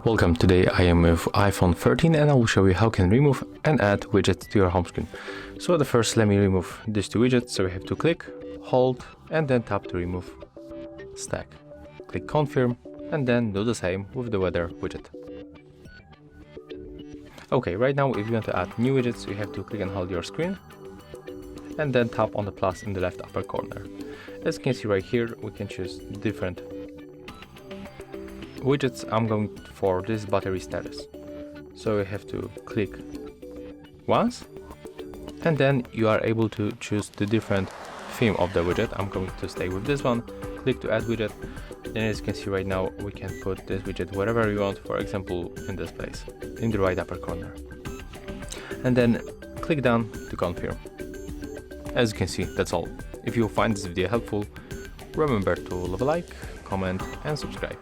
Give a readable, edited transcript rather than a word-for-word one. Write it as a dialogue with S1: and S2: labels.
S1: Welcome, today I am with iPhone 13 and I will show you how you can remove and add widgets to your home screen. So at first let me remove these two widgets, so we have to click, hold and then tap to remove stack. Click confirm and then do the same with the weather widget. Okay, right now if you want to add new widgets, you have to click and hold your screen and then tap on the plus in the left upper corner. As you can see right here, we can choose different widgets. I'm going for this battery status. So you have to click once and then you are able to choose the different theme of the widget. I'm going to stay with this one. Click to add widget. And as you can see right now, we can put this widget wherever you want, for example in this place, in the right upper corner. And then click done to confirm. As you can see, that's all. If you find this video helpful, remember to leave a like, comment and subscribe.